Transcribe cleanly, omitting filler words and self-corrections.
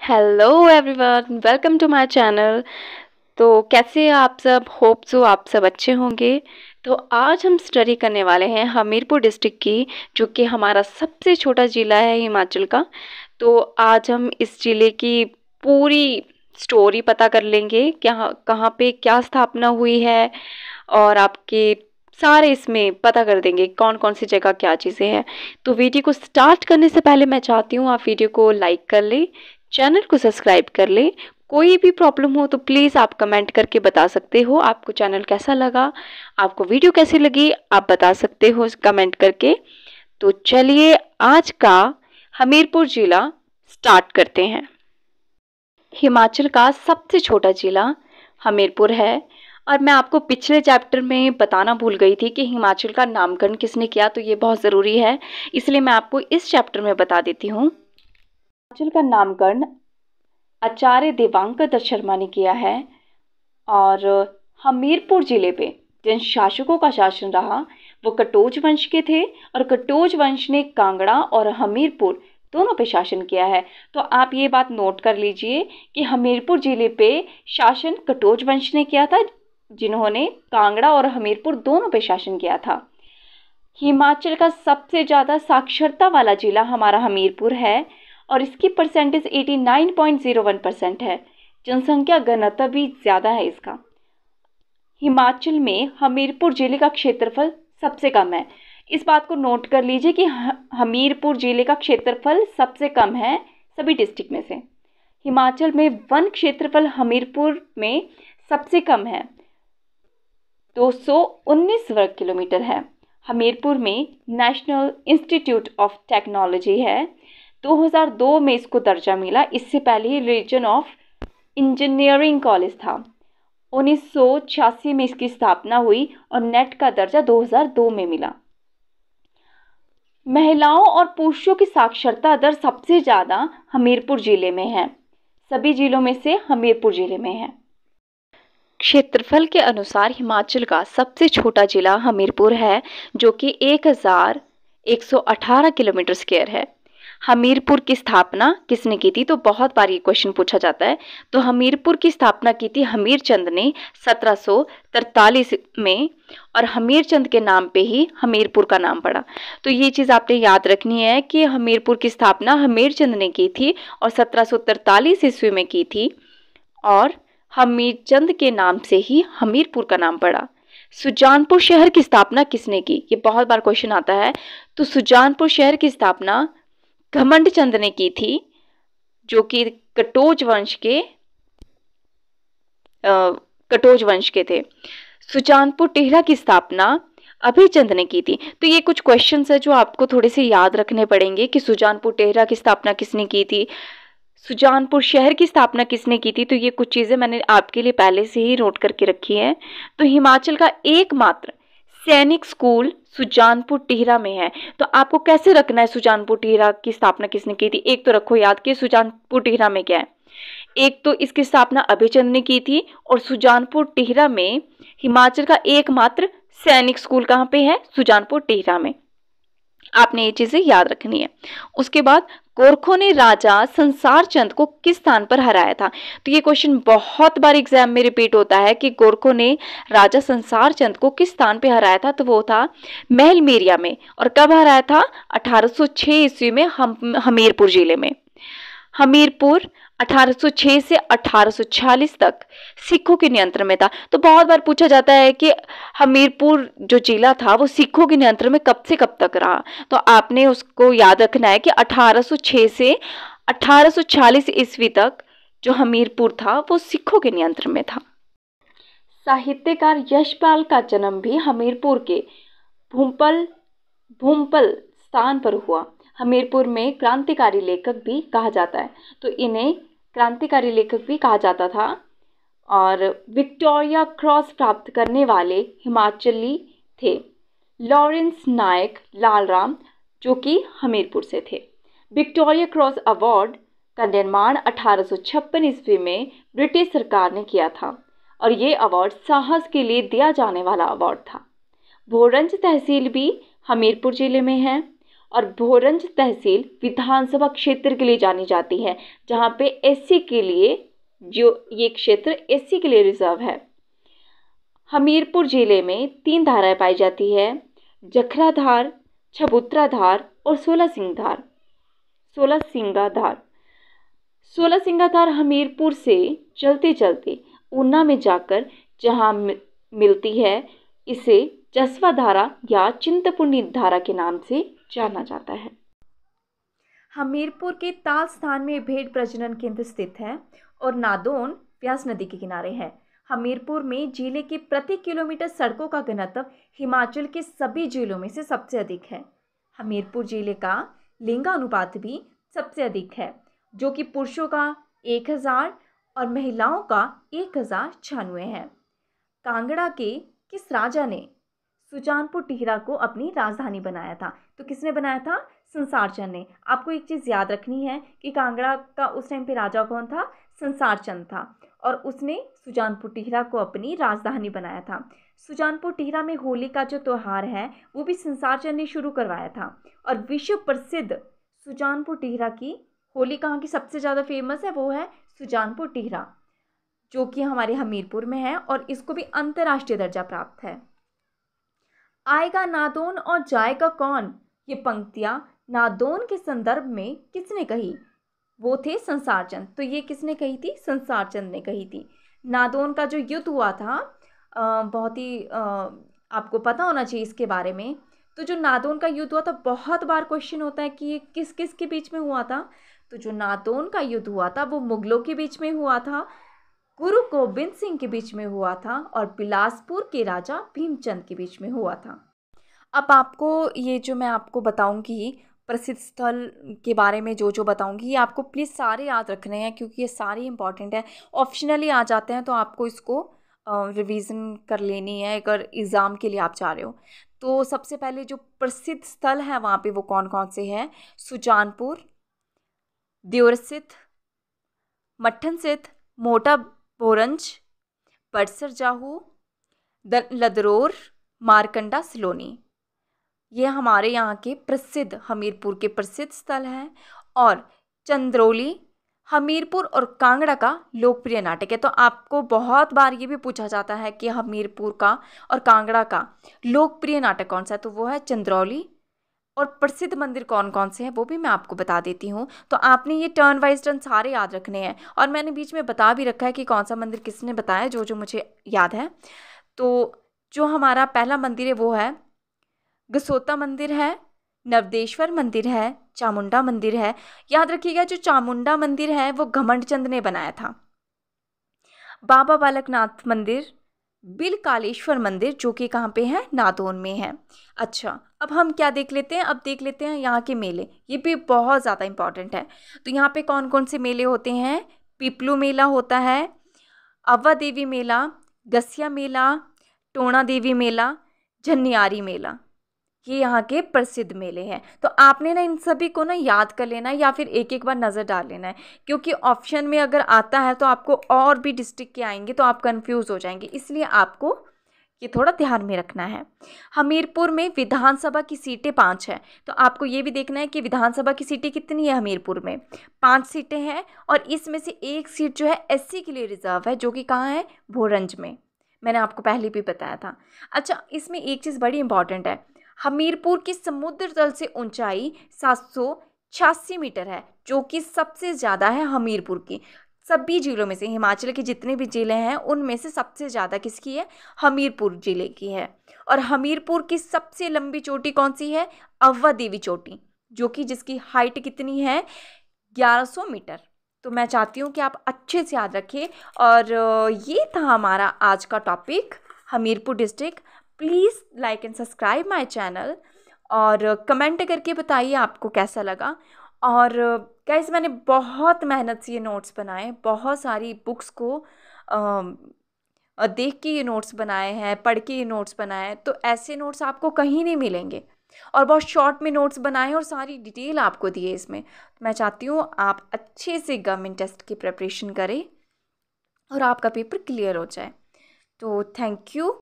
Hello everyone, welcome to my channel. तो कैसे हैं आप सब? होप सो आप सब अच्छे होंगे। तो आज हम स्टडी करने वाले हैं हमीरपुर डिस्ट्रिक्ट की, जो कि हमारा सबसे छोटा ज़िला है हिमाचल का। तो आज हम इस ज़िले की पूरी स्टोरी पता कर लेंगे, क्या कहाँ पे क्या स्थापना हुई है, और आपके सारे इसमें पता कर देंगे कौन कौन सी जगह क्या चीज़ें हैं। तो वीडियो को स्टार्ट करने से पहले मैं चाहती हूँ आप वीडियो को लाइक कर लें, चैनल को सब्सक्राइब कर लें। कोई भी प्रॉब्लम हो तो प्लीज़ आप कमेंट करके बता सकते हो। आपको चैनल कैसा लगा, आपको वीडियो कैसी लगी, आप बता सकते हो कमेंट करके। तो चलिए आज का हमीरपुर ज़िला स्टार्ट करते हैं। हिमाचल का सबसे छोटा ज़िला हमीरपुर है। और मैं आपको पिछले चैप्टर में बताना भूल गई थी कि हिमाचल का नामकरण किसने किया, तो ये बहुत ज़रूरी है, इसलिए मैं आपको इस चैप्टर में बता देती हूँ। हिमाचल का नामकरण आचार्य देवांकर दत्त शर्मा ने किया है। और हमीरपुर जिले पे जिन शासकों का शासन रहा वो कटोच वंश के थे, और कटोच वंश ने कांगड़ा और हमीरपुर दोनों पे शासन किया है। तो आप ये बात नोट कर लीजिए कि हमीरपुर जिले पे शासन कटोच वंश ने किया था, जिन्होंने कांगड़ा और हमीरपुर दोनों पे शासन किया था। हिमाचल का सबसे ज़्यादा साक्षरता वाला जिला हमारा हमीरपुर है, और इसकी परसेंटेज 89.01% है। जनसंख्या घनत्व भी ज़्यादा है इसका। हिमाचल में हमीरपुर जिले का क्षेत्रफल सबसे कम है। इस बात को नोट कर लीजिए कि हमीरपुर जिले का क्षेत्रफल सबसे कम है सभी डिस्ट्रिक्ट में से। हिमाचल में वन क्षेत्रफल हमीरपुर में सबसे कम है, 219 वर्ग किलोमीटर है। हमीरपुर में नेशनल इंस्टीट्यूट ऑफ टेक्नोलॉजी है। 2002 में इसको दर्जा मिला। इससे पहले ही रीजन ऑफ इंजीनियरिंग कॉलेज था। 1986 में इसकी स्थापना हुई और नेट का दर्जा 2002 में मिला। महिलाओं और पुरुषों की साक्षरता दर सबसे ज़्यादा हमीरपुर जिले में है। सभी जिलों में से हमीरपुर जिले में है। क्षेत्रफल के अनुसार हिमाचल का सबसे छोटा जिला हमीरपुर है, जो कि 1118 किलोमीटर स्क्वायर है। हमीरपुर की स्थापना किसने की थी? तो बहुत बार ये क्वेश्चन पूछा जाता है। तो हमीरपुर की स्थापना की थी हमीरचंद ने 1743 में, और हमीरचंद के नाम पे ही हमीरपुर का नाम पड़ा। तो ये चीज़ आपने याद रखनी है कि हमीरपुर की स्थापना हमीरचंद ने की थी और 1743 ईस्वी में की थी, और हमीरचंद के नाम से ही हमीरपुर का नाम पड़ा। सुजानपुर शहर की स्थापना किसने की? ये बहुत बार क्वेश्चन आता है। तो सुजानपुर शहर की स्थापना घमंड चंद ने की थी, जो कि कटोच वंश के थे। सुजानपुर टिहरा की स्थापना अभयचंद ने की थी। तो ये कुछ क्वेश्चंस है जो आपको थोड़े से याद रखने पड़ेंगे कि सुजानपुर टिहरा की स्थापना किसने की थी, सुजानपुर शहर की स्थापना किसने की थी। तो ये कुछ चीज़ें मैंने आपके लिए पहले से ही नोट करके रखी है। तो हिमाचल का एकमात्र सैनिक स्कूल सुजानपुर टिहरा में है। तो आपको कैसे रखना है सुजानपुर टिहरा की स्थापना किसने की थी? एक तो रखो याद कि सुजानपुर टिहरा में क्या है। एक तो इसकी स्थापना अभयचंद ने की थी, और सुजानपुर टिहरा में हिमाचल का एकमात्र सैनिक स्कूल कहाँ पे है? सुजानपुर टिहरा में। आपने ये चीजें याद रखनी है। उसके बाद गोरखों ने राजा संसार चंद को किस स्थान पर हराया था? तो ये क्वेश्चन बहुत बार एग्जाम में रिपीट होता है कि गोरखों ने राजा संसार चंद को किस स्थान पर हराया था। तो वो था महल मेरिया में। और कब हराया था? 1806 ईस्वी में हमीरपुर जिले में। हमीरपुर 1806 से 1846 तक सिखों के नियंत्रण में था। तो बहुत बार पूछा जाता है कि हमीरपुर जो जिला था वो सिखों के नियंत्रण में कब से कब तक रहा। तो आपने उसको याद रखना है कि 1806 से 1846 ईस्वी तक जो हमीरपुर था वो सिखों के नियंत्रण में था। साहित्यकार यशपाल का जन्म भी हमीरपुर के भूमपल स्थान पर हुआ। हमीरपुर में क्रांतिकारी लेखक भी कहा जाता है। तो इन्हें क्रांतिकारी लेखक भी कहा जाता था। और विक्टोरिया क्रॉस प्राप्त करने वाले हिमाचली थे लॉरेंस नायक लालराम, जो कि हमीरपुर से थे। विक्टोरिया क्रॉस अवार्ड का निर्माण 1856 ईस्वी में ब्रिटिश सरकार ने किया था, और ये अवार्ड साहस के लिए दिया जाने वाला अवार्ड था। भोरंज तहसील भी हमीरपुर जिले में है। और भोरंज तहसील विधानसभा क्षेत्र के लिए जानी जाती है, जहाँ पे एससी के लिए जो ये क्षेत्र एससी के लिए रिजर्व है। हमीरपुर जिले में 3 धाराएं पाई जाती है, जखरा धार, छबूतरा धार और 16 सिंगा धार। 16 सिंगा धार हमीरपुर से चलते चलते ऊना में जाकर जहाँ मिलती है, इसे जसवा धारा या चिंतपूर्णी धारा के नाम से जाना जाता है। हमीरपुर के ताल स्थान में भेड़ प्रजनन केंद्र स्थित है और नादौन व्यास नदी के किनारे है। हमीरपुर में जिले के प्रति किलोमीटर सड़कों का घनत्व हिमाचल के सभी जिलों में से सबसे अधिक है। हमीरपुर जिले का लिंगानुपात भी सबसे अधिक है, जो कि पुरुषों का 1000 और महिलाओं का 1096 है। कांगड़ा के किस राजा ने सुजानपुर टिहरा को अपनी राजधानी बनाया था? तो किसने बनाया था? संसार चंद ने। आपको एक चीज़ याद रखनी है कि कांगड़ा का उस टाइम पे राजा कौन था? संसार चंद था, और उसने सुजानपुर टिहरा को अपनी राजधानी बनाया था। सुजानपुर टिहरा में होली का जो त्यौहार है वो भी संसार चंद ने शुरू करवाया था। और विश्व प्रसिद्ध सुजानपुर टिहरा की होली कहाँ की सबसे ज़्यादा फेमस है? वो है सुजानपुर टिहरा, जो कि हमारे हमीरपुर में है, और इसको भी अंतर्राष्ट्रीय दर्जा प्राप्त है। आएगा नादौन और जाएगा कौन, ये पंक्तियाँ नादौन के संदर्भ में किसने कही? वो थे संसार चंद। तो ये किसने कही थी? संसार चंद ने कही थी। नादौन का जो युद्ध हुआ था, बहुत ही आपको पता होना चाहिए इसके बारे में। तो जो नादौन का युद्ध हुआ था, बहुत बार क्वेश्चन होता है कि ये किस किस के बीच में हुआ था। तो जो नादौन का युद्ध हुआ था वो मुगलों के बीच में हुआ था, गुरु गोबिंद सिंह के बीच में हुआ था, और बिलासपुर के राजा भीमचंद के बीच में हुआ था। अब आपको ये जो मैं आपको बताऊंगी प्रसिद्ध स्थल के बारे में, जो बताऊंगी, ये आपको प्लीज़ सारे याद रखने हैं, क्योंकि ये सारे इंपॉर्टेंट है। ऑप्शनली आ जाते हैं, तो आपको इसको रिवीजन कर लेनी है अगर एग्ज़ाम के लिए आप जा रहे हो। तो सबसे पहले जो प्रसिद्ध स्थल है वहाँ पे वो कौन कौन से हैं? सुजानपुर, देवरसिद्ध, मट्ठनसिद्ध, मोटा भोरंज, बड़सर जाहू, लदरोर, मारकंडा, सलोनी। ये हमारे यहाँ के प्रसिद्ध, हमीरपुर के प्रसिद्ध स्थल हैं। और चंद्रौली हमीरपुर और कांगड़ा का लोकप्रिय नाटक है। तो आपको बहुत बार ये भी पूछा जाता है कि हमीरपुर का और कांगड़ा का लोकप्रिय नाटक कौन सा है? तो वो है चंद्रौली। और प्रसिद्ध मंदिर कौन कौन से हैं वो भी मैं आपको बता देती हूँ। तो आपने ये टर्न वाइज टर्न सारे याद रखने हैं, और मैंने बीच में बता भी रखा है कि कौन सा मंदिर किसने बताया, जो मुझे याद है। तो जो हमारा पहला मंदिर है वो है गसोता मंदिर है, नवदेश्वर मंदिर है, चामुंडा मंदिर है। याद रखिएगा, जो चामुंडा मंदिर है वो घमंडचंद ने बनाया था। बाबा बालकनाथ मंदिर, बिलकालेश्वर मंदिर, जो कि कहाँ पे है? नादौन में है। अच्छा, अब हम क्या देख लेते हैं? अब देख लेते हैं यहाँ के मेले। ये भी बहुत ज़्यादा इंपॉर्टेंट है। तो यहाँ पे कौन कौन से मेले होते हैं? पिपलू मेला होता है, अव्वा देवी मेला, गसिया मेला, टोणा देवी मेला, झन्नियारी मेला। ये यहाँ के प्रसिद्ध मेले हैं। तो आपने ना इन सभी को ना याद कर लेना है, या फिर एक एक बार नज़र डाल लेना है, क्योंकि ऑप्शन में अगर आता है तो आपको और भी डिस्ट्रिक्ट के आएंगे तो आप कंफ्यूज हो जाएंगे, इसलिए आपको ये थोड़ा ध्यान में रखना है। हमीरपुर में विधानसभा की सीटें 5 है। तो आपको ये भी देखना है कि विधानसभा की सीटें कितनी है। हमीरपुर में 5 सीटें हैं, और इसमें से एक सीट जो है एससी के लिए रिजर्व है, जो कि कहाँ है? भोरंज में। मैंने आपको पहले भी बताया था। अच्छा, इसमें एक चीज़ बड़ी इंपॉर्टेंट है। हमीरपुर की समुद्र तल से ऊंचाई 786 मीटर है, जो कि सबसे ज़्यादा है हमीरपुर की। सभी जिलों में से, हिमाचल के जितने भी ज़िले हैं उनमें से सबसे ज़्यादा किसकी है? हमीरपुर ज़िले की है। और हमीरपुर की सबसे लंबी चोटी कौन सी है? अव्वा देवी चोटी, जो कि जिसकी हाइट कितनी है? 1100 मीटर। तो मैं चाहती हूँ कि आप अच्छे से याद रखें। और ये था हमारा आज का topic, Hamirpur district. Please like and subscribe my channel, और कमेंट करके बताइए आपको कैसा लगा। और गाइस, मैंने बहुत मेहनत से ये नोट्स बनाए, बहुत सारी बुक्स को देख के ये नोट्स बनाए हैं, पढ़ के ये नोट्स बनाए हैं। तो ऐसे नोट्स आपको कहीं नहीं मिलेंगे, और बहुत शॉर्ट में नोट्स बनाए और सारी डिटेल आपको दिए इसमें। तो मैं चाहती हूँ आप अच्छे से गवर्नमेंट टेस्ट की प्रिपरेशन करें और आपका पेपर क्लियर हो जाए। तो थैंक यू।